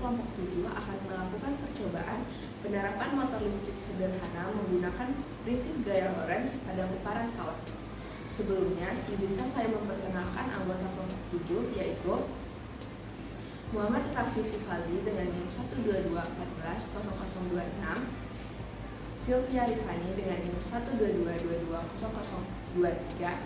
kelompok 7 akan melakukan percobaan penerapan motor listrik sederhana menggunakan prinsip gaya Lorentz pada kumparan kawat. Sebelumnya, izinkan saya memperkenalkan anggota kelompok 7, yaitu Muhammad Raffi Vivaldi dengan NIM 122140026, Sylvia Rifani dengan NIM 122220023,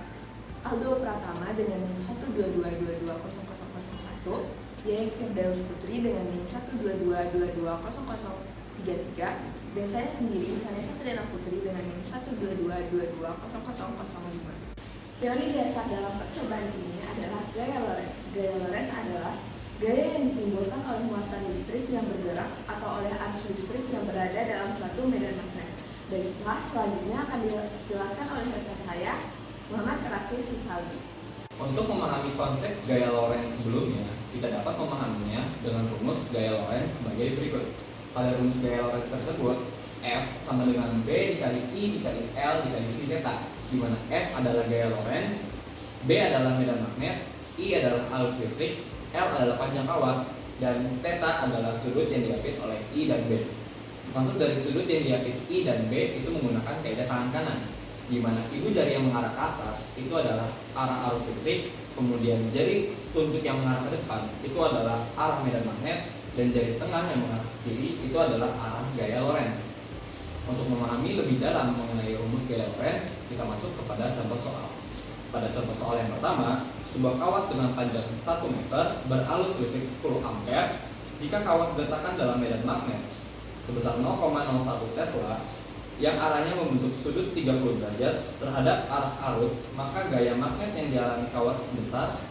Aldo Pratama dengan NIM 122220001, Yaya Firdaus Putri dengan NIM 122220033, dan saya sendiri, Vanessa Triana Putri dengan NIM 122220005. Teori dasar dalam percobaan ini adalah gaya Lorentz. Gaya Lorentz adalah gaya yang ditimbulkan oleh muatan listrik yang bergerak atau oleh arus listrik yang berada dalam suatu medan magnet. Baiklah, selanjutnya akan dijelaskan oleh rekan saya, Muhammad Raffi Vivaldi. Untuk memahami konsep gaya Lorentz sebelumnya, kita dapat memahaminya dengan rumus gaya Lorentz sebagai berikut. Pada rumus gaya Lorentz tersebut, F sama dengan B dikali I dikali L dikali sin theta, di mana F adalah gaya Lorentz, B adalah medan magnet, I adalah arus listrik, L adalah panjang kawat, dan theta adalah sudut yang diapit oleh I dan B. Maksud dari sudut yang diapit I dan B itu menggunakan kaidah tangan kanan, di mana ibu jari yang mengarah ke atas itu adalah arah arus listrik, kemudian jari tunjuk yang mengarah ke depan itu adalah arah medan magnet, dan jari tengah yang mengarah ke kiri itu adalah arah gaya Lorentz. Untuk memahami lebih dalam mengenai rumus gaya Lorentz, kita masuk kepada contoh soal. Pada contoh soal yang pertama, sebuah kawat dengan panjang 1 meter berarus listrik 10 ampere jika kawat diletakkan dalam medan magnet sebesar 0,01 Tesla yang arahnya membentuk sudut 30 derajat terhadap arah arus, maka gaya magnet yang dialami kawat sebesar.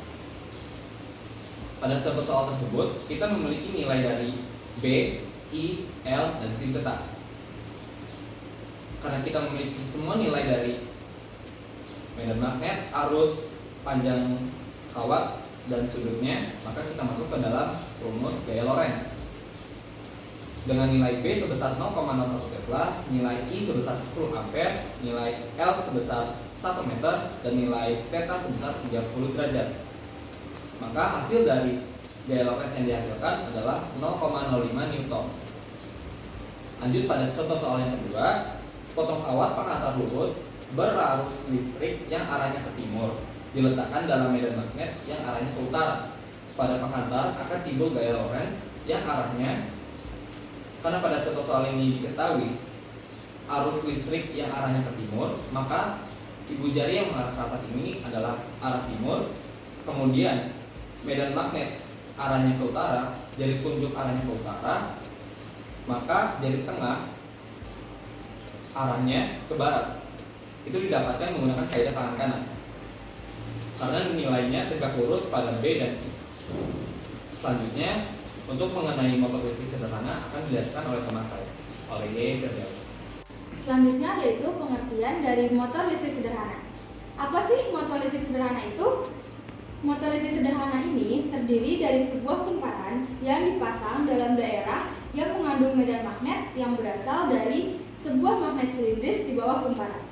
Pada contoh soal tersebut, kita memiliki nilai dari B, I, L, dan sin theta. Karena kita memiliki semua nilai dari medan magnet, arus, panjang kawat, dan sudutnya, maka kita masuk ke dalam rumus gaya Lorentz. Dengan nilai B sebesar 0,01 Tesla, nilai I sebesar 10 ampere, nilai L sebesar 1 meter, dan nilai theta sebesar 30 derajat. Maka hasil dari gaya Lorentz yang dihasilkan adalah 0,05 Newton. Lanjut pada contoh soal yang kedua, sepotong kawat pengantar lurus berarus listrik yang arahnya ke timur diletakkan dalam medan magnet yang arahnya ke utara. Pada pengantar akan timbul gaya Lorentz yang arahnya, karena pada contoh soal ini diketahui arus listrik yang arahnya ke timur, maka ibu jari yang mengarah ke atas ini adalah arah timur. Kemudian medan magnet arahnya ke utara, jari tunjuk arahnya ke utara, maka jari tengah arahnya ke barat. Itu didapatkan menggunakan kaidah tangan kanan, karena nilainya tegak lurus pada B dan I. Selanjutnya, untuk mengenai motor listrik sederhana akan dijelaskan oleh teman saya, oleh Yaya Firdaus. Selanjutnya yaitu pengertian dari motor listrik sederhana. Apa sih motor listrik sederhana itu? Motor listrik sederhana ini terdiri dari sebuah kumparan yang dipasang dalam daerah yang mengandung medan magnet yang berasal dari sebuah magnet silindris di bawah kumparan.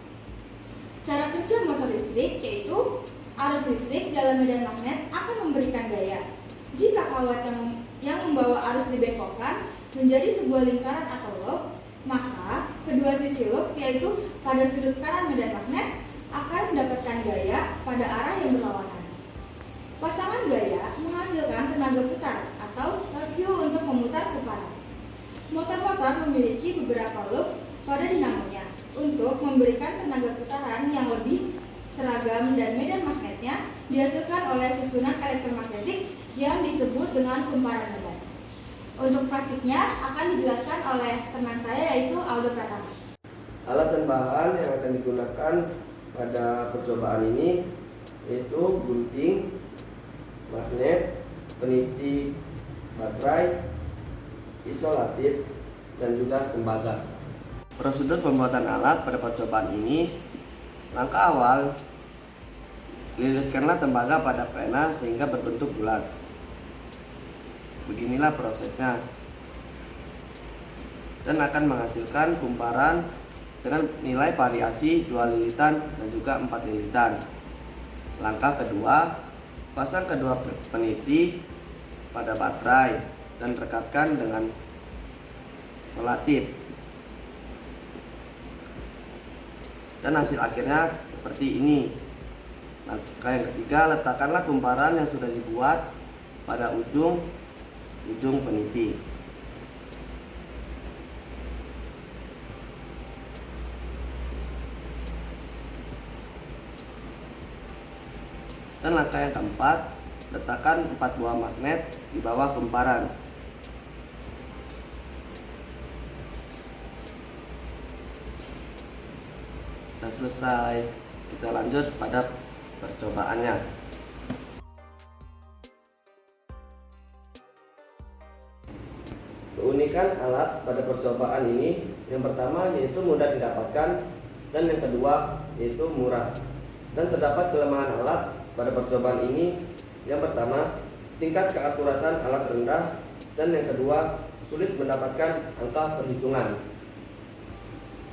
Cara kerja motor listrik yaitu arus listrik dalam medan magnet akan memberikan gaya. Jika kawat yang membawa arus dibengkokkan menjadi sebuah lingkaran atau loop, maka kedua sisi loop yaitu pada sudut kanan medan magnet akan mendapatkan gaya pada arah yang berlawanan. Pasangan gaya menghasilkan tenaga putar atau torque untuk memutar kumparan. Motor-motor memiliki beberapa loop pada dinamonya untuk memberikan tenaga putaran yang lebih seragam, dan medan magnetnya dihasilkan oleh susunan elektromagnetik yang disebut dengan kumparan medan. Untuk praktiknya akan dijelaskan oleh teman saya yaitu Aldo Pratama. Alat dan bahan yang akan digunakan pada percobaan ini yaitu gunting, magnet, peniti, baterai, isolatif, dan juga tembaga. Prosedur pembuatan alat pada percobaan ini: langkah awal, lilitkanlah tembaga pada pena sehingga berbentuk bulat. Beginilah prosesnya, dan akan menghasilkan kumparan dengan nilai variasi 2 lilitan dan juga 4 lilitan. Langkah kedua, pasang kedua peniti pada baterai dan rekatkan dengan selotip. Dan hasil akhirnya seperti ini. Langkah yang ketiga, letakkanlah kumparan yang sudah dibuat pada ujung peniti. Dan langkah yang keempat, letakkan 4 buah magnet di bawah kumparan. Dan selesai, kita lanjut pada percobaannya. Keunikan alat pada percobaan ini, yang pertama yaitu mudah didapatkan, dan yang kedua yaitu murah. Dan terdapat kelemahan alat pada percobaan ini. Yang pertama, tingkat keakuratan alat rendah, dan yang kedua, sulit mendapatkan angka perhitungan.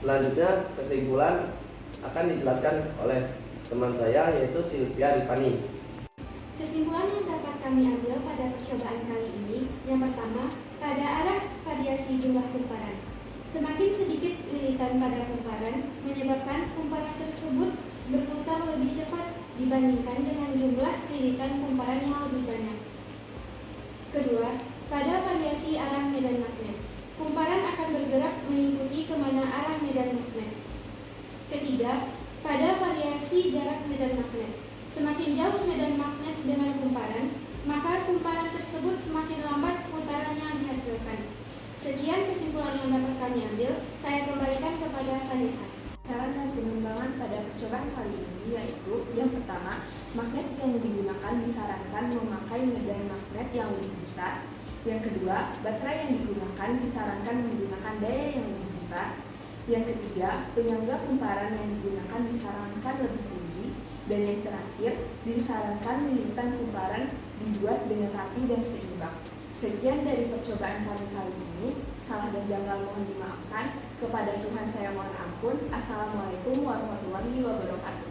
Selanjutnya, kesimpulan akan dijelaskan oleh teman saya, yaitu Sylvia Ripani. Kesimpulan yang dapat kami ambil pada percobaan kali ini, yang pertama, pada arah variasi jumlah kumparan. Semakin sedikit lilitan pada kumparan menyebabkan kumparan tersebut berputar lebih cepat dibandingkan dengan jumlah lilitan kumparan yang lebih banyak. Kedua, pada variasi arah medan magnet, kumparan akan bergerak mengikuti kemana arah medan magnet. Ketiga, pada variasi jarak medan magnet, semakin jauh medan magnet dengan kumparan, maka kumparan tersebut semakin lambat putaran yang dihasilkan. Sekian kesimpulan yang dapat kami ambil. Saya kembalikan kepada Vanessa. Saran dan pengembangan pada percobaan kali ini yaitu yang pertama, magnet yang digunakan disarankan memakai medan magnet yang lebih besar. Yang kedua, baterai yang digunakan disarankan menggunakan daya yang lebih besar. Yang ketiga, penyangga kumparan yang digunakan disarankan lebih tinggi. Dan yang terakhir, disarankan lilitan kumparan dibuat dengan rapi dan seimbang. Sekian dari percobaan kami kali ini. Salah dan janggal mohon dimaafkan. Kepada Tuhan saya mohon ampun. Assalamualaikum warahmatullahi wabarakatuh.